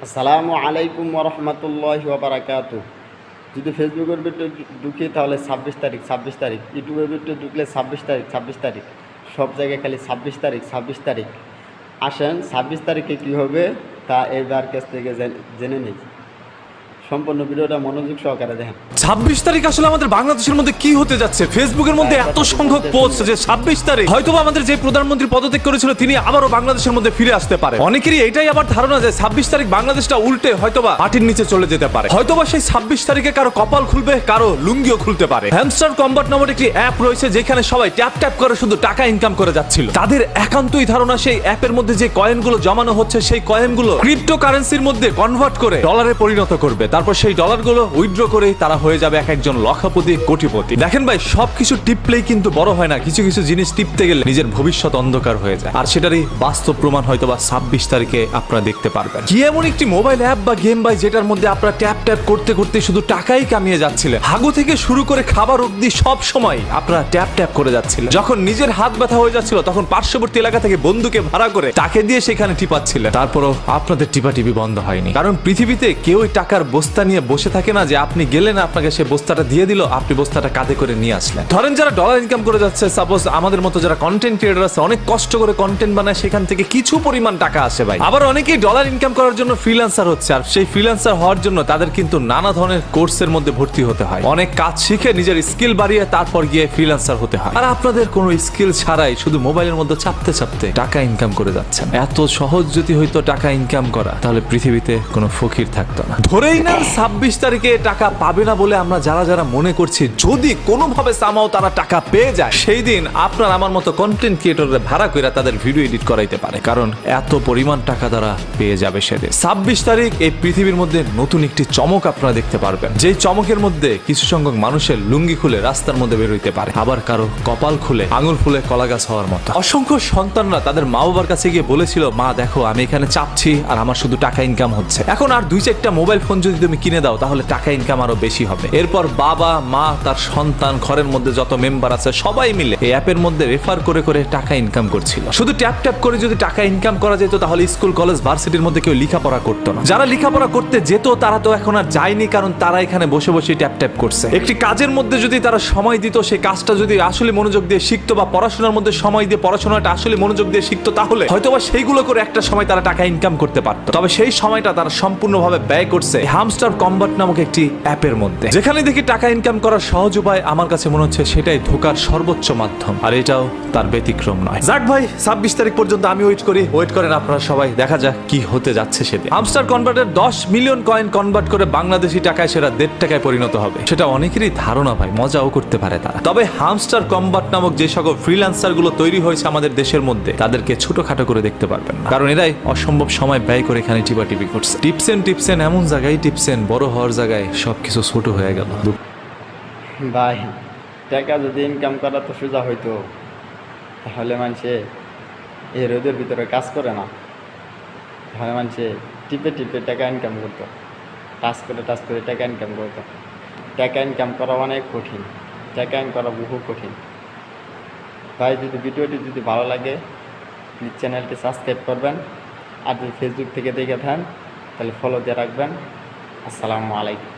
আসসালামু আলাইকুম ওরহমতুল্লাহি ওয়া বারাকাতুহু। যদি ফেসবুকের ভিতরে ঢুকি তাহলে 26 তারিখ, ইউটিউবের ভিতরে ঢুকলে 26 তারিখ, সব জায়গায় খালি 26 তারিখ। আসেন 26 তারিখে কী হবে তা এবার কাছ থেকে জেনে নিই। সম্পূর্ণ ভিডিওটা মনোযোগ সহকারে দেখেন। 26 তারিখ আসলে আমাদের বাংলাদেশের মধ্যে কি হতে যাচ্ছে? ফেসবুকের মধ্যে এত সংখ্যক পোস্ট যে 26 তারিখ হয়তোবা আমাদের যে প্রধানমন্ত্রী পদত্যাগ করেছিল তিনি আবারও বাংলাদেশের মধ্যে ফিরে আসতে পারে। অনেকেরই এটাই আবার ধারণা যে 26 তারিখ বাংলাদেশটা উল্টে হয়তোবা মাটির নিচে চলে যেতে পারে। হয়তোবা সেই 26 তারিখে কারো কপাল খুলবে, কারো লুঙ্গিও খুলতে পারে। হ্যামস্টার কম্বাট নামের একটি অ্যাপ রয়েছে যেখানে সবাই ট্যাপ ট্যাপ করে শুধু টাকা ইনকাম করে যাচ্ছিল। তাদের একান্তই ধারণা সেই অ্যাপের মধ্যে যে কয়েনগুলো জমানো হচ্ছে সেই কয়েনগুলো ক্রিপ্টোকারেন্সির মধ্যে কনভার্ট করে ডলারে পরিণত করবে। তারপর সেই ডলারগুলো উইথড্র করে তারা হয়ে যাবে এক একজন লক্ষপতি, কোটিপতি। দেখেন ভাই, সবকিছু টিপলেই কিন্তু বড় হয় না। কিছু কিছু জিনিস টিপতে গেলে নিজের ভবিষ্যৎ অন্ধকার হয়ে যায়। আর সেটারই বাস্তব প্রমাণ হয়তোবা 26 তারিখে আপনারা দেখতে পারবেন। কি এমন একটি মোবাইল অ্যাপ বা গেম ভাই যেটার মধ্যে আপনারা ট্যাপ ট্যাপ করতে করতে শুধু টাকাই কামিয়ে যাচ্ছিলেন। হাগু থেকে শুরু করে খাবার অবধি সব সময় আপনারা ট্যাপ ট্যাপ করে যাচ্ছিলেন। যখন নিজের হাত ব্যথা হয়ে যাচ্ছিল তখন পার্শ্ববর্তী এলাকা থেকে বন্ধুকে ভাড়া করে তাকে দিয়ে সেখানে টিপাচ্ছিলেন। তারপরও আপনাদের টিপাটিপি বন্ধ হয়নি, কারণ পৃথিবীতে কেউই টাকার বস্তা নিয়ে বসে থাকে না যে আপনি গেলেন আপনাকে সে বস্তাটা দিয়ে দিল, আপনি বস্তাটা কাঁধে করে নিয়ে আসলেন। ধরেন যারা ডলার ইনকাম করে যাচ্ছে, সাপোজ আমাদের মতো যারা কন্টেন্ট ক্রিয়েটর আছে, অনেক কষ্ট করে কন্টেন্ট বানায়, সেখান থেকে কিছু পরিমাণ টাকা আসে ভাই। আবার অনেকেই ডলার ইনকাম করার জন্য ফ্রিল্যান্সার হচ্ছে, আর সেই ফ্রিল্যান্সার হওয়ার জন্য তাদের কিন্তু নানা ধরনের কোর্সের মধ্যে ভর্তি হতে হয়। অনেক কাজ শিখে নিজের স্কিল বাড়িয়ে তারপর গিয়ে ফ্রিল্যান্সার হতে হয়। আর আপনাদের কোনো স্কিল ছাড়াই শুধু মোবাইলের মধ্যে চাপতে চাপতে টাকা ইনকাম করে যাচ্ছেন। এত সহজ যদি হইতো টাকা ইনকাম করা, তাহলে পৃথিবীতে কোনো ফকির থাকতো না। ধরেই নেন 26 তারিখে টাকা পাবে না বলে আমরা যারা যারা মনে করছি, যদি কোনোভাবে সামাও তারা টাকা পেয়ে যায়, সেই দিন আপনার আমার মতো কন্টেন্ট ক্রিয়েটররা ভাড়া করে তাদের ভিডিও এডিট করাইতে পারে, কারণ এত পরিমাণ টাকা তারা পেয়ে যাবে সেদিন। 26 তারিখ এই পৃথিবীর মধ্যে নতুন একটি চমক আপনারা দেখতে পারবেন, যেই চমকের মধ্যে কিছু সংখ্যক মানুষের লুঙ্গি খুলে রাস্তার মধ্যে বের হইতে পারে, আবার কারো কপাল খুলে আঙুল ফুলে কলা গাছ হওয়ার মতো। অসংখ্য সন্তানরা তাদের মা বাবার কাছে গিয়ে বলেছিল, মা দেখো আমি এখানে চাপছি আর আমার শুধু টাকা ইনকাম হচ্ছে, এখন আর 2-4টা মোবাইল ফোন যদি তুমি কিনে দাও তাহলে টাকা ইনকাম আরো বেশি হবে। এরপর বাবা মা তার সন্তান ঘরের মধ্যে যত মেম্বার আছে সবাই মিলে এই অ্যাপের মধ্যে রেফার করে করে টাকা ইনকাম করছিল। শুধু ট্যাপ ট্যাপ করে যদি টাকা ইনকাম করা যেত তাহলে স্কুল কলেজ ভার্সিটির মধ্যে কেউ লেখাপড়া করতো না। যারা লেখাপড়া করতে যেত তারা তো এখন আর যায়নি, কারণ তারা এখানে বসে বসে ট্যাপ ট্যাপ করছে। একটি কাজের মধ্যে যদি তারা সময় দিত, সেই কাজটা যদি আসলে মনোযোগ দিয়ে শিখতো, বা পড়াশোনার মধ্যে সময় দিয়ে পড়াশোনাটা আসলে মনোযোগ দিয়ে শিখতো, তাহলে হয়তোবা সেইগুলো করে একটা সময় তারা টাকা ইনকাম করতে পারতো। তবে সেই সময়টা তারা সম্পূর্ণভাবে ব্যয় করছে হ্যামস্টার কম্বাট নামক একটি অ্যাপের মধ্যে, যেখানে দেখি টাকা ইনকাম করার সহজ উপায়। আমার কাছে মনে হচ্ছে সেটাই ধোকার সর্বোচ্চ মাধ্যম, আর এটাও তার ব্যতিক্রম নয়। যাক ভাই, 26 তারিখ পর্যন্ত আমি ওয়েট করেন আপনারা সবাই, দেখা যাক কি হতে যাচ্ছে সেদিন। হ্যামস্টার কনভার্টের 10 মিলিয়ন কয়েন কনভার্ট করে বাংলাদেশি টাকায় সেটা 1.5 টাকায় পরিণত হবে, সেটা অনেকেরই ধারণা ভাই, মজাও করতে পারে তারা। তবে হ্যামস্টার কম্বাট নামক যে সকল ফ্রিল্যান্সার গুলো তৈরি হয়েছে আমাদের দেশের মধ্যে, তাদেরকে ছোটখাটো করে দেখতে পারবেন না, কারণ এরাই অসম্ভব সময় ব্যয় করে এখানে টিপাটিপি করছে। টিপসেন এমন জায়গায় টিপসেন, বড় হওয়ার জায়গায় সবকিছু ছোট হয়ে গেল। ভাই, টাকা যদি ইনকাম করা তো সোজা হইতো, তাহলে মানুষে এই রোদের ভিতরে কাজ করে না, তাহলে মানুষে টিপে টিপে টাকা ইনকাম করতো, টাচ করে টাকা ইনকাম করতো। টাকা ইনকাম করা অনেক কঠিন, টাকা ইনকাম করা বহু কঠিন। ভাই, যদি ভিডিওটি যদি ভালো লাগে প্লিজ চ্যানেলটি সাবস্ক্রাইব করবেন, আর যদি ফেসবুক থেকে দেখে থাকেন তাহলে ফলো দিয়ে রাখবেন। আসসালামু আলাইকুম।